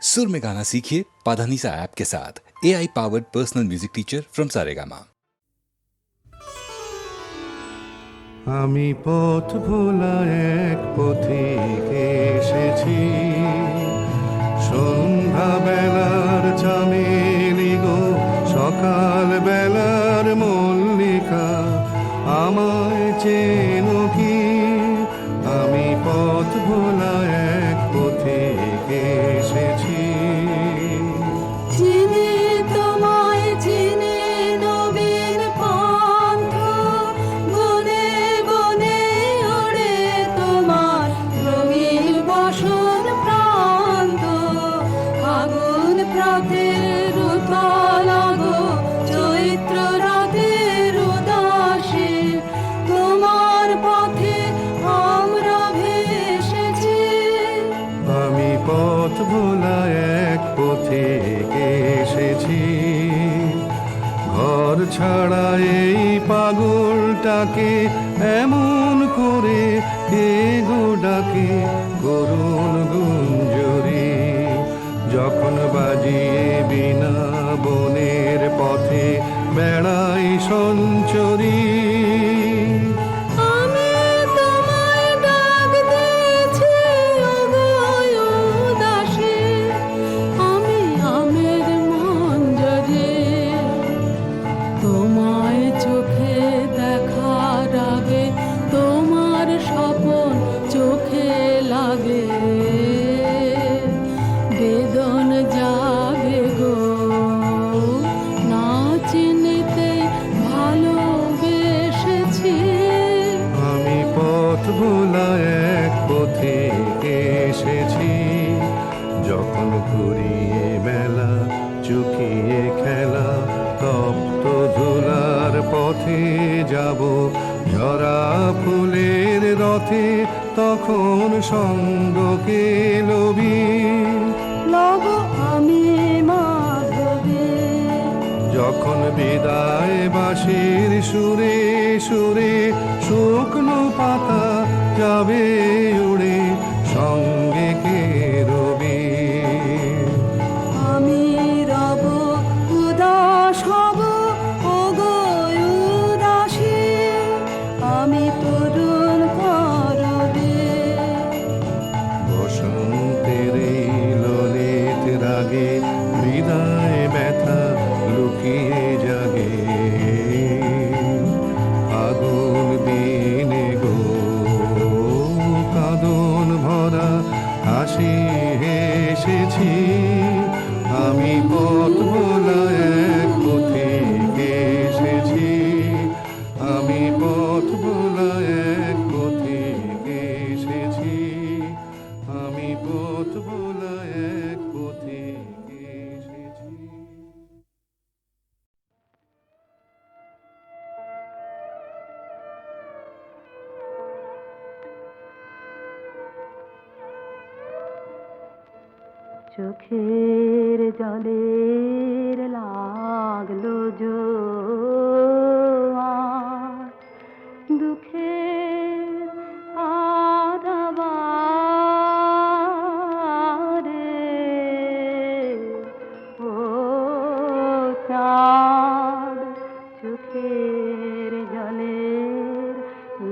सुर में गाना सीखिए पाधानीसा ऐप के साथ। AI powered personal music teacher from Saregama. আমি পথ ভোলা এক পথিক এসেছি, সন্ধ্যা বেলার চামেলি গো, সকাল বেলার মল্লিকা, আমায় চেনো কি? আমি পথ ভোলা এক পথিক এসেছি। পথ ভোলা এক পথিক এসেছি, ঘর ছাড়া এই পাগলটাকে এমন করে কে গো ডাকে করুণ গুঞ্জরি, যখন বাজিয়ে বিনা বনের পথে বেড়াই সঞ্চরী। ভোলা এক পথিক এসেছি, যখন ঘুরিয়ে বেলা চুকিয়ে খেলা তপ্ত ধুলার পথে যাব, ঝরা ফুলের রথে তখন সঙ্গ কে লবি লব আমি মাধবে, যখন বিদায় বাঁশির সুরে সুরে শুকনো পাতা যাবে উড়ে, সঙ্গে কে রবি? আমি রব উদাস হব ওগো উদাসী, আমি তরুণ করবে। বসন্তের এই ললিত রাগে বিদায় ব্যথা লুকিয়ে জাগে, আগুন দিনে গো কাঁদন ভরা হাসি এসেছি, আমি পথ ভোলা এক পথিক এসেছি, আমি পথ ভোলা এক পথিক এসেছি, আমি পথ ভোলা এক পথিক এসেছি। চোখের জলের লাগলো জোয়ার, দুঃখের আধাবারে, ও চাঁদ চোখের জলের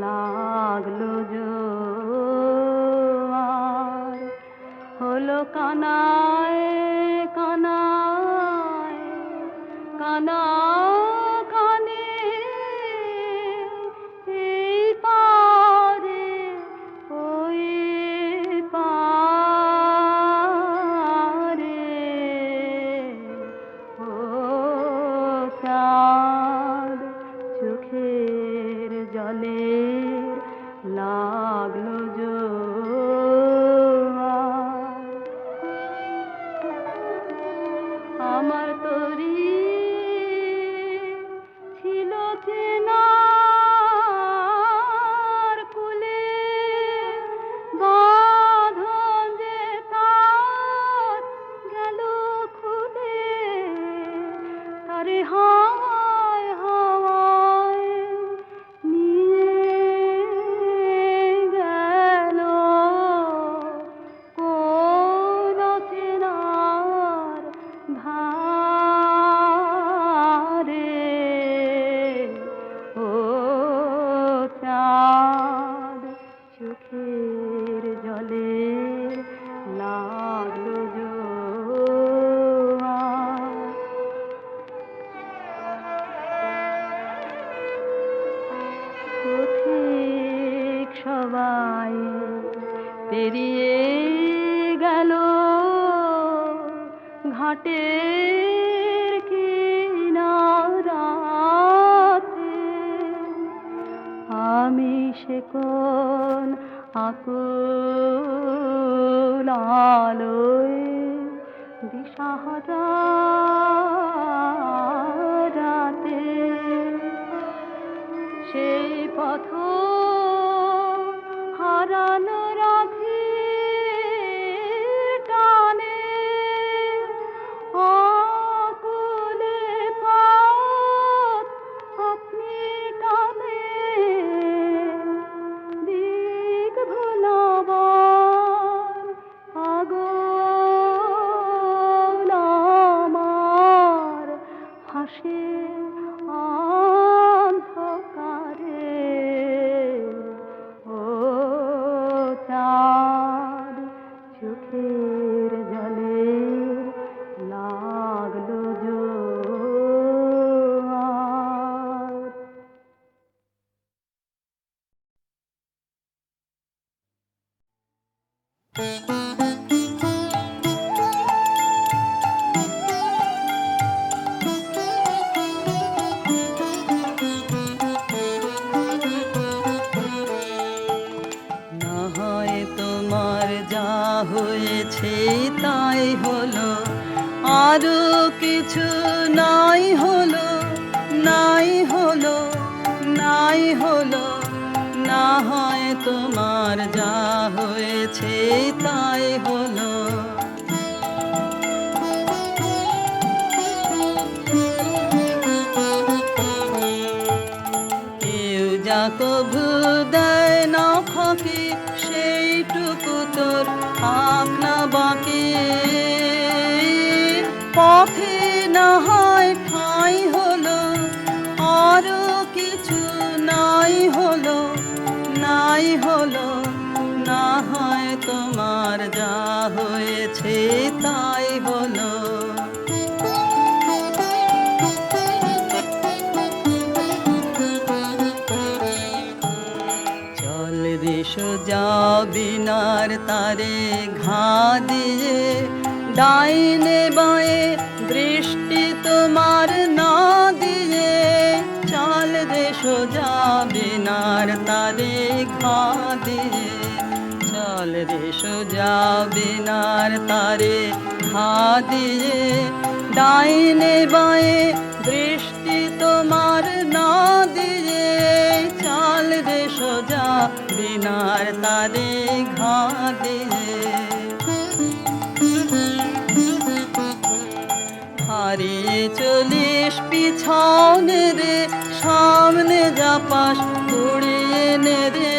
লাগলো জোয়ার, হলো কানায় কানায় কানা কানে, এই পারে ওই পারে, ও চাঁদ চোখের জলের লাগলো জোয়ার, আমার তরি ছিল চেনার কুলে, বাঁধন যে তার গেল খুলে, তারে হাওয়ায় হাওয়ায় নিয়ে গেল কোন চেনা ঘাটের কিনারাতে আমি সে কোন আকুল আলোয় দিশাহারা রাতে সেই পথ হারানো রাধি টানে আকুলে পথ আপনি টানে দিক ভোলাবার পাগল আমার হাসে অন্ধকারে ও চাঁদ চোখের জলে লাগলো জোয়ার। না হয় তোমার যা হয়েছে তাই হলো, আরো কিছু নাই হলো, নাই হলো, নাই হলো। না হয় তোমার যা হয়েছে তাই হলো। কেউ যা কভু দেয় না ফাঁকি, সেইটুকু তোর আপনা বাকি। পথে না হয় ঠাঁই হলো, আরো কিছু নাই হলো, নাই হলো। না হয় তোমার যা হয়েছে তাই হলো। চল রে সোজা বিনার তারে ঘা দিয়ে, ডাইনে বাঁয়ে দৃষ্টি তোমার না দিয়ে। চল রে সোজা বিনার তারে ঘা দিয়ে, চল রে সোজা বিনার তারে ঘা দিয়ে। ডাইনে বাঁয়ে দৃষ্টি তোমার না দিয়ে। চল রে সোজা বিনার তারে ঘা দিয়ে। হারিয়ে চলিস পিছনে রে, সামনে যা পাস উড়িয়ে নে রে।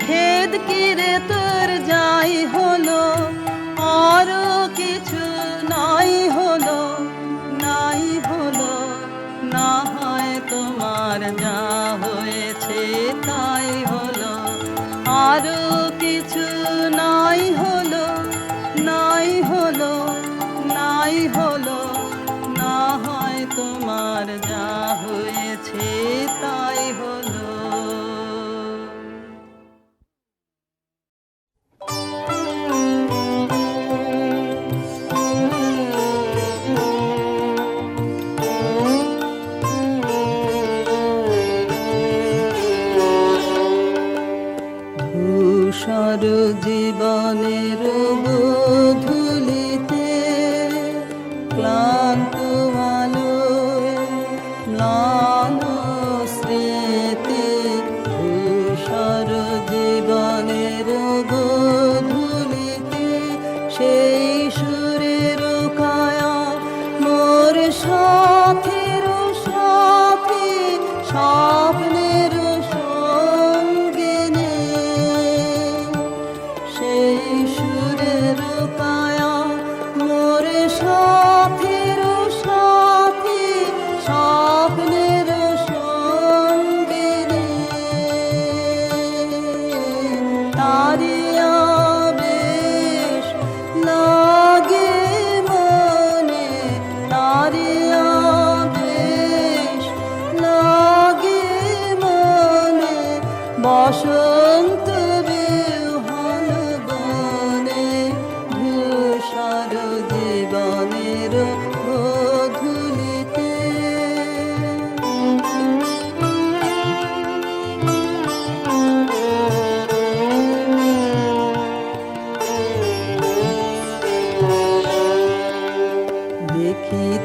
খেদ কি রে তোর যাই হলো, আরো কিছু নাই হলো, নাই হলো। না হয় তোমার যা হয়েছে তাই হলো, আরো কিছু নাই হলো, নাই হলো, নাই হলো। না হয় তোমার যা হয়েছে তাই হলো। ধূসর জীবনের গোধূলিতে ক্লান্ত আলোয় ম্লান স্মৃতি। ধূসর জীবনের গোধূলিতে সেই সুরের কায়া মোর সাথের সাথে, স্বপ্নের সঙ্গিনী। সেই সুরের কায়া মোর সাথের সাথে, স্বপ্নের সঙ্গিনী। তারি আবেশ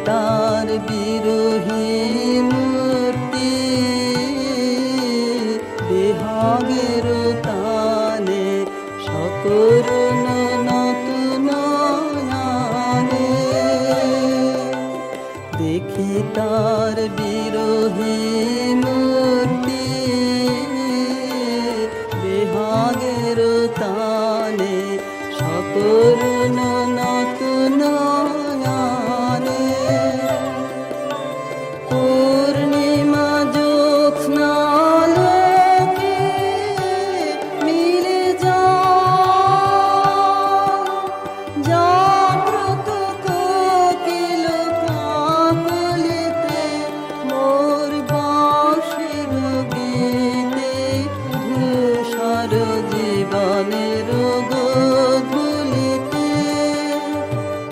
তার বিরহী মূর্তি বিহাগের টানে সকরুণ নতুন নয়নে দেখি তার বিরহী মূর্তি বিহাগের টানে সকরুণ নতুন নয়নে পূর্ণিমা জ্যোৎস্নালোকে মিলে জাগ্রত কোকিল কাকলিতে মোর বাঁশির গীতে ধূসর জীবনের গোধূলিতে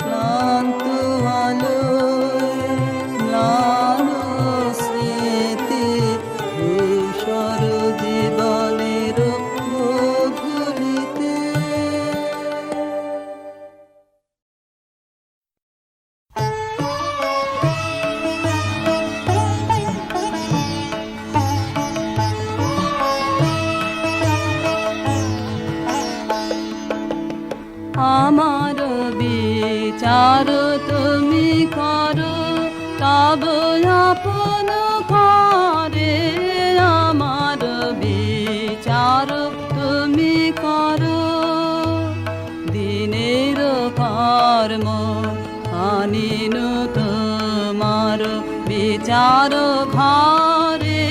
ক্লান্ত আলোয় ম্লান স্মৃতি ধূসর জীবনের গোধূলিতে। আমার বিচার তুমি করো তব আপন করে আমার বিচার তুমি করো দিনের কর্ম আনিন তোমার বিচার ঘরে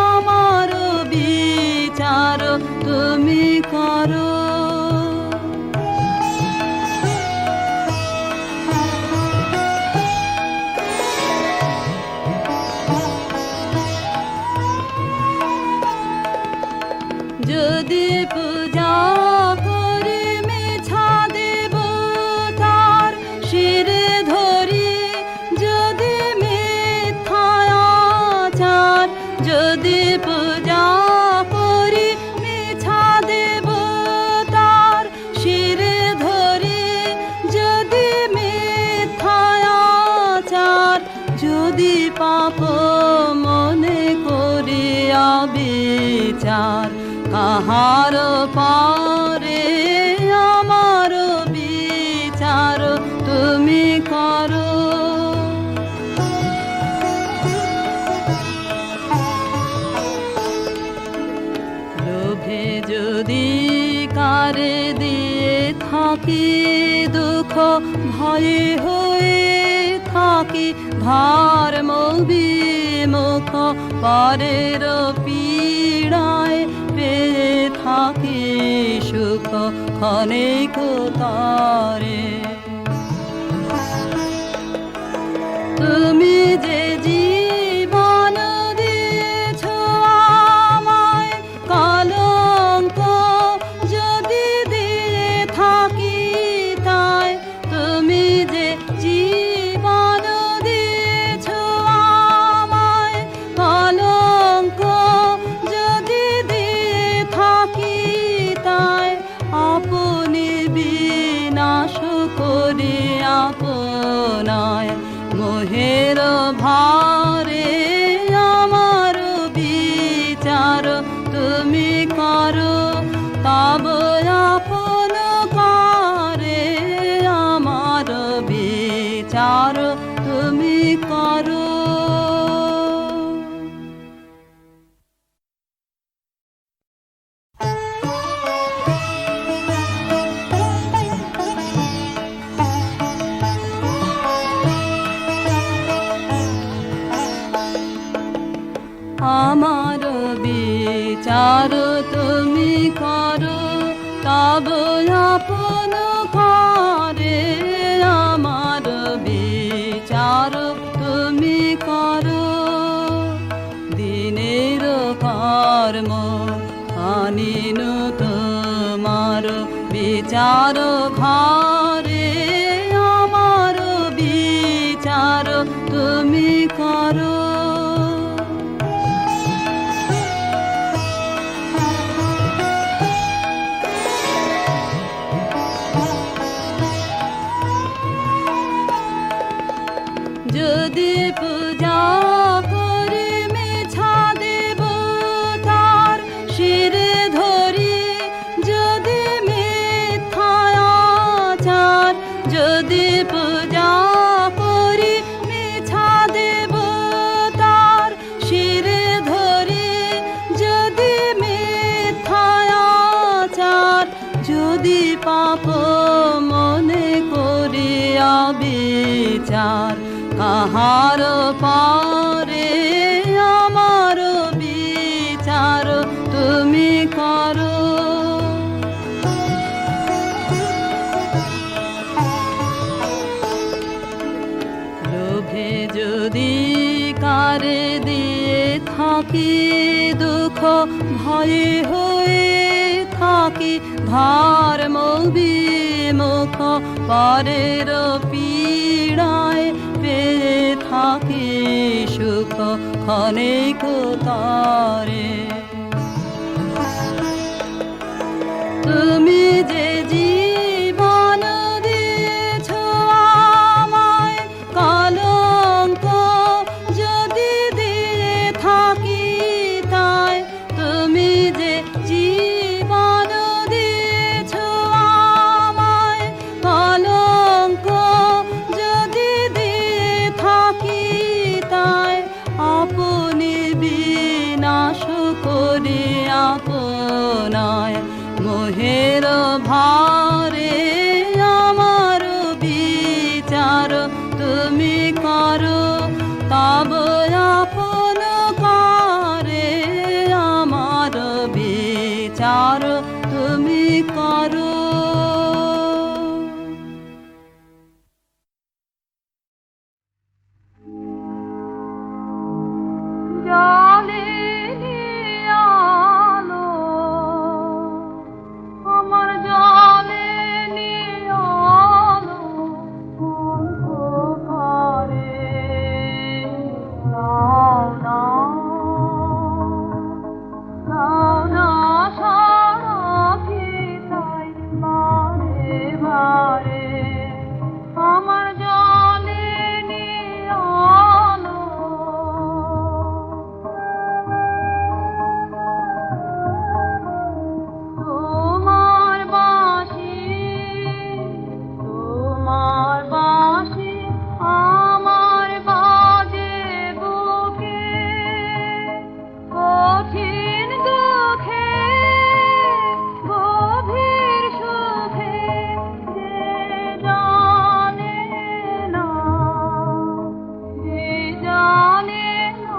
আমার বিচার তুমি করো যদি পূজা করি মিছা দেব তার শিরে ধরি যদি মিথ্যাচার যদি পূজা করি মিছা দেব তার শিরে ধরি যদি মিথ্যাচার যদি পাপ মনে করিয়া বিচার কাহার পারে আমার বিচার তুমি করো লোভে যদি কারে দিয়ে থাকি দুঃখ ভয়ে হয়ে থাকি ধর্ম বিমুখ পরের পীড়ায় পেয়ে থাকি সুখ ক্ষণিক তারে তুমি যে জীবন দিয়েছ আমায় কলঙ্ক যদি দিয়ে থাকি তাই তুমি যে জীবন দিয়েছ আমায় কলঙ্ক যদি দিয়ে থাকি তাই আপনি বিনাশ করি আপনায় মোহের ভারে আমার বিচার তুমি করো তব আপন করে আমার বিচার তুমি করো আমার বিচার তুমি করো তব আপন করে আমার বিচার তুমি করো দিনের কর্ম আনিন তোমার বিচার ঘরে আমার বিচার তুমি করো যদি পূজা করি মিছা দেবতার শিরে ধরি যদি মিথ্যাচার যদি পূজা করি মিছা দেবতার শিরে ধরি যদি মিথ্যাচার যদি পাপ মনে করিয়া বিচার কাহার পারে আমার বিচার তুমি করো লোভে যদি কারে দিয়ে থাকি দুঃখ ভয়ে হয়ে থাকি ধর্ম বিমুখ পরের পীড়ায় পেয়ে থাকি সুখ ক্ষণিক তারে তুমি যে জীবন দিয়েছ আমায় কলঙ্ক যদি দিয়ে থাকি তাই তুমি যে জীবন দিয়েছ আমায় কলঙ্ক যদি দিয়ে থাকি তাই আপনি বিনাশ করি আপনায় মোহের ভারে আমার বিচার তুমি করো তব আপন করে আমার বিচার তুমি করো জলে আলো আমার জলে আলো অন্ধকারে নাও না নাও না সারাকে তাই বারে বারে আমার জলে আলো তোমার বাঁশি আমার বাজে বুকে কঠিন দুঃখে গভীর সুখে যে জানে না যে জানে না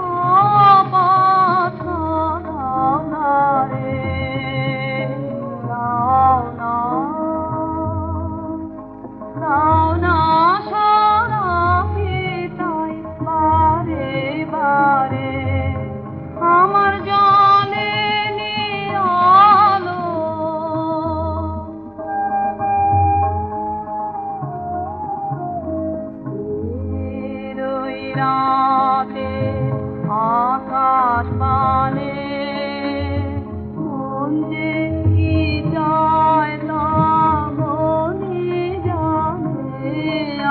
পথ রে নাও না সারাকে তাই বারে বারে আমার জলে আলো রই রাতে আকাশ পানে মন যে কি চায় তা মনি জানে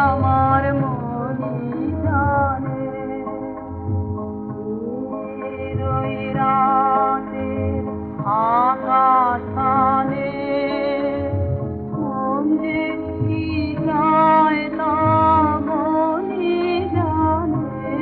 আমার মনি জানে রই রাতে আকাশ পানে মন যে কি চায় তা মনি জানে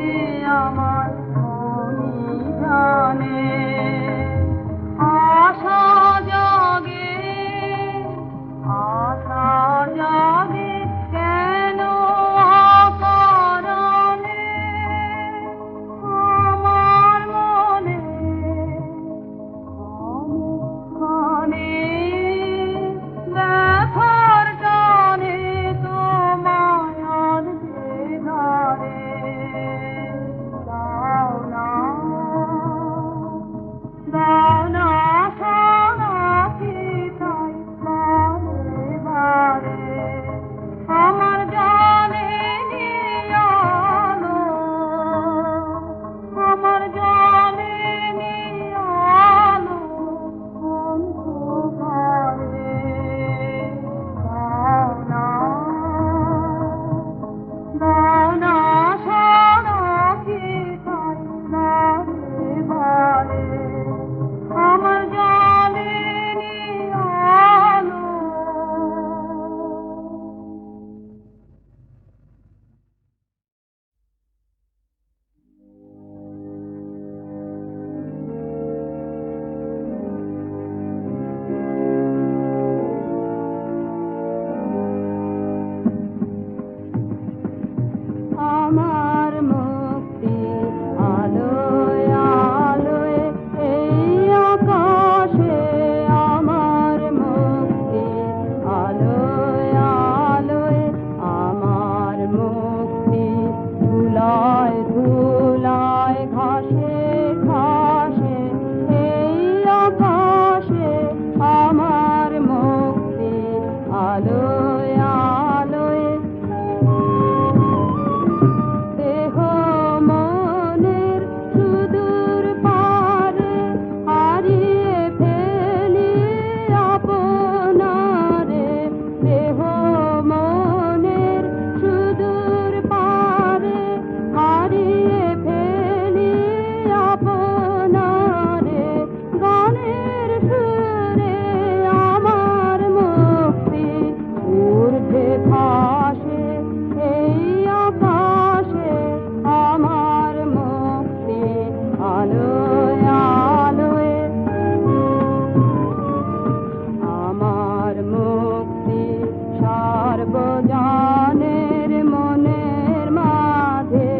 সর্বজনের মনের মাঝে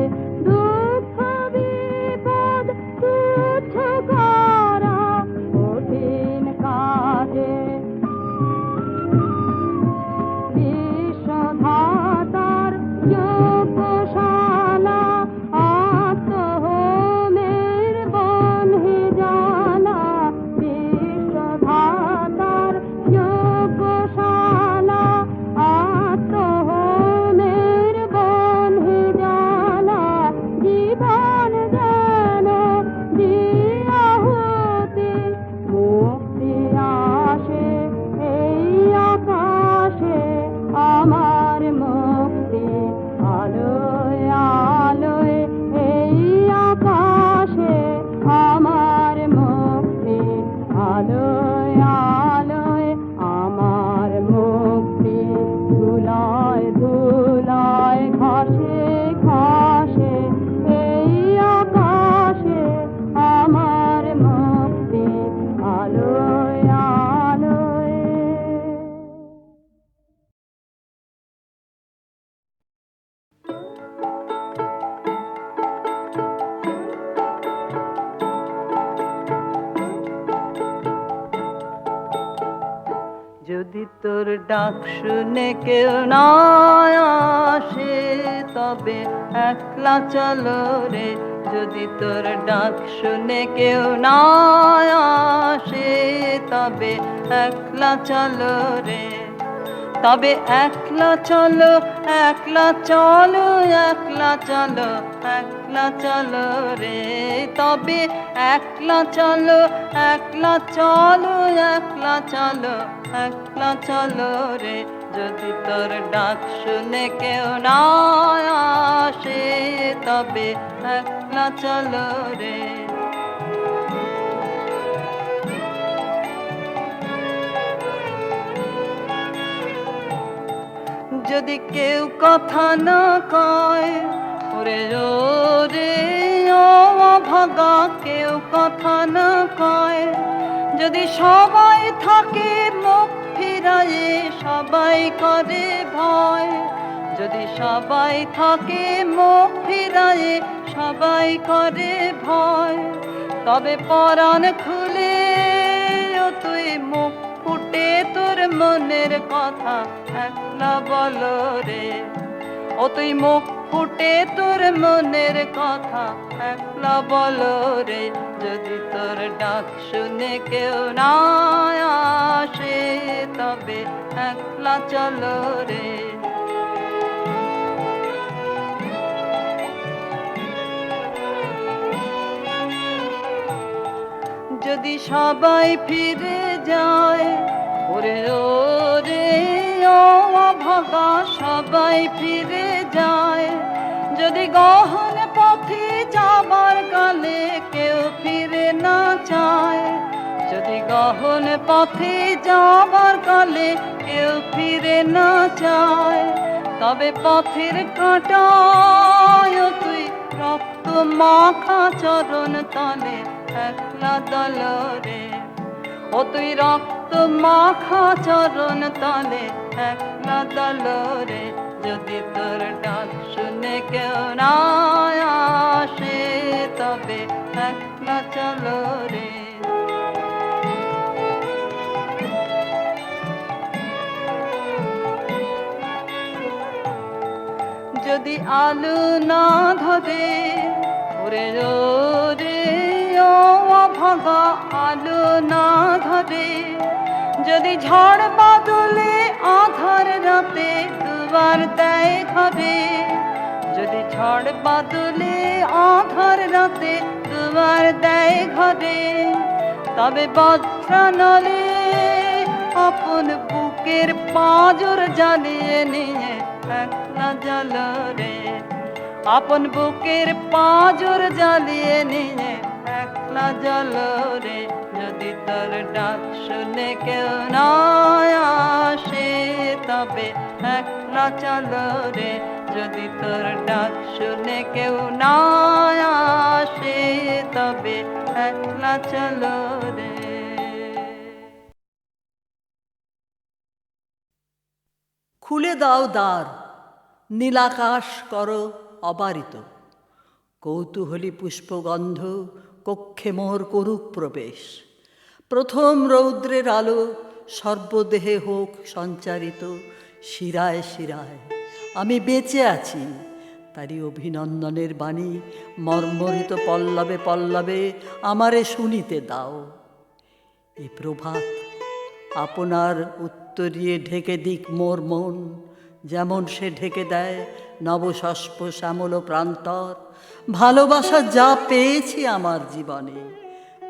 দুঃখ বিপদ তুচ্ছ করা কঠিন কাজে বিশ্বধাতার যোগ্যশালা আত্মহোমের বনহি জালা বিশ্বধাতার যোগ্যশালা আত্মহোমের বনহি জালা জীবন যেন দিয়াহুতি মুক্তি আসে এই আকাশে আমার মুক্তি আলোয় আলোয় এই আকাশে আমার মুক্তি আলোয় আলোয় আমার মুক্তি ধুলায় ধুলায় ঘাসে ঘাসে এই আকাশে আমার মুক্তি আলোয় আলোয়। যদি তোর ডাক শুনে কেউ না আসে তবে একলা চলো রে, যদি তোর ডাক শুনে কেউ না আসে তবে একলা চলো রে, তবে একলা চলো একলা চলো একলা চলো একলা চলো রে, তবে একলা চলো একলা চলো একলা চলো একলা চলো রে, যদি তোর ডাক শুনে কেউ না আসে তবে একলা চলো রে। যদি কেউ কথা না কয় ওরে রে ও ভাগা, কেউ কথা না কয়, যদি সবাই থাকে মুখ ফিরায়ে সবাই করে ভয়, যদি সবাই থাকে মুখ ফিরায়ে সবাই করে ভয়, তবে পরাণ খুলে ও তুই মুখ ফুটে তোর মনের কথা একলা বলো রে, ও তুই মুখ ফুটে তোর মনের কথা একলা বলো রে, যদি তোর ডাক শুনে কেউ না আসে তবে একলা চলো রে। যদি সবাই ফিরে যায় ওরে রে ও ভাগা, সবাই ফিরে যায়, যদি গহন পথে যাবার কালে কেউ ফিরে না চায়, যদি গহন পথে যাবার কালে কেউ ফিরে না চায়, তবে পথের কাঁটায় তুই রক্ত মাখা চরণ তলে একলা দল রে, ও তুই রক্ত মাখা চরণ তলে একলা দল রে, যদি তোর ডাক শুনে কেউ না আসে তবে একলা চলো রে। যদি আলো না ধরে ওরে রে ও ভাগা, আলো না ধরে, যদি ঝড় বাদলে আধার রাতে দুবার দেয় ঘরে, যদি ঝড় বাদলে আধার রাতে দুবার দেয় ঘরে, তবে বজ্রানলে আপন বুকের পাঁজর জ্বালিয়ে নিয়ে একলা জ্বালো রে, আপন বুকের পাঁজর জ্বালিয়ে নিয়ে একলা জ্বালো রে, যদি তোর ডাক শুনে কেউ না আসে তবে একলা চলো রে, যদি তোর ডাক শুনে কেউ না আসে তবে একলা চলো রে। খুলে দাও দ্বার, নীলাকাশ করো অবারিত, কৌতূহলী পুষ্পগন্ধ কক্ষে মোর করুক প্রবেশ। প্রথম রৌদ্রের আলো সর্বদেহে হোক সঞ্চারিত, শিরায় শিরায় আমি বেঁচে আছি, তারই অভিনন্দনের বাণী মর্মরিত পল্লবে পল্লবে আমারে শুনিতে দাও। এ প্রভাত আপনার উত্তরিয়ে ঢেকে দিক মোর মন, যেমন সে ঢেকে দেয় নবশস্প শ্যামল প্রান্তর। ভালোবাসা যা পেয়েছি আমার জীবনে,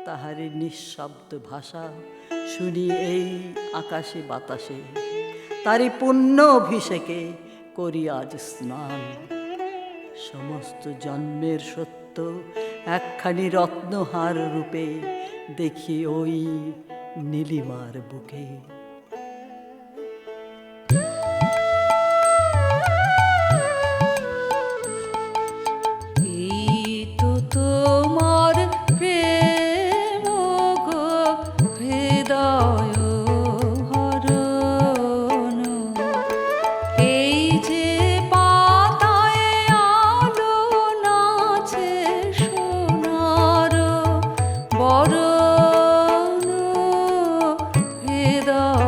তাহারই নিঃশব্দ ভাষা শুনি এই আকাশে বাতাসে। তারই পুণ্য অভিষেকে করি আজ স্নান। সমস্ত জন্মের সত্য একখানি রত্নহার রূপে দেখি ওই নীলিমার বুকে। এই তো তোমার প্রেম গো হৃদয় হরণ, এই যে পাতায় আলো নাচে সোনার বরণ, হৃদয়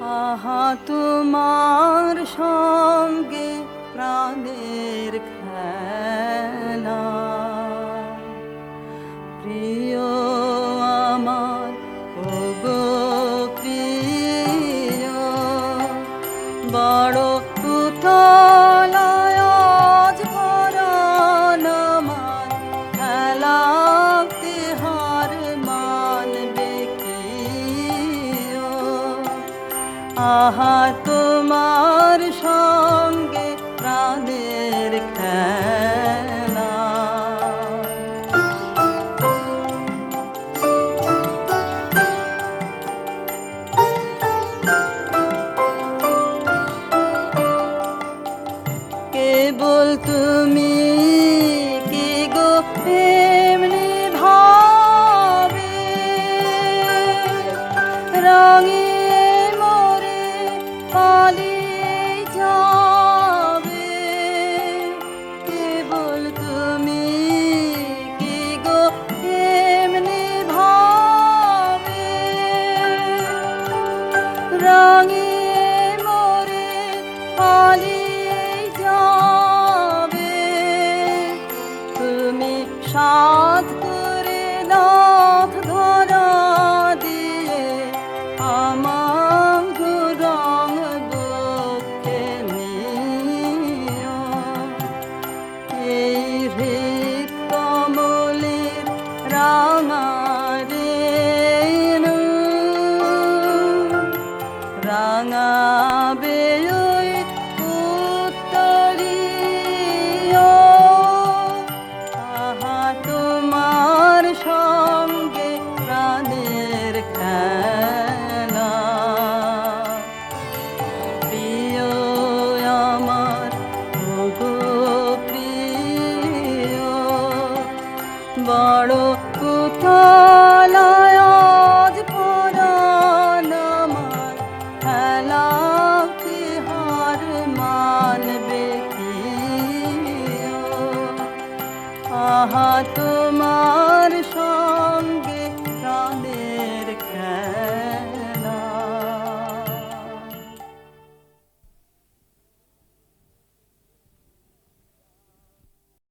আহা তোমার সঙ্গে প্রাণের খেলা, প্রিয় আমার ওগো প্রিয়, বড় উতলায় আজ পরাণ আমার, খেলাতে হার মানবে কি? আহা তোমার সঙ্গে প্রাণের খেলা। কেবল তুমি কি গো এমনি ভাবে রঙে মোরে পালিয়ে যাবে? কেবল তুমি কি গো এমনি ভাবে রঙে মোরে পালিয়ে যাবে? তুমি সাধ করে নাথ ধরা দিয়ে আমার রং বুকে নিও, এই হৃদ কমলের রাঙার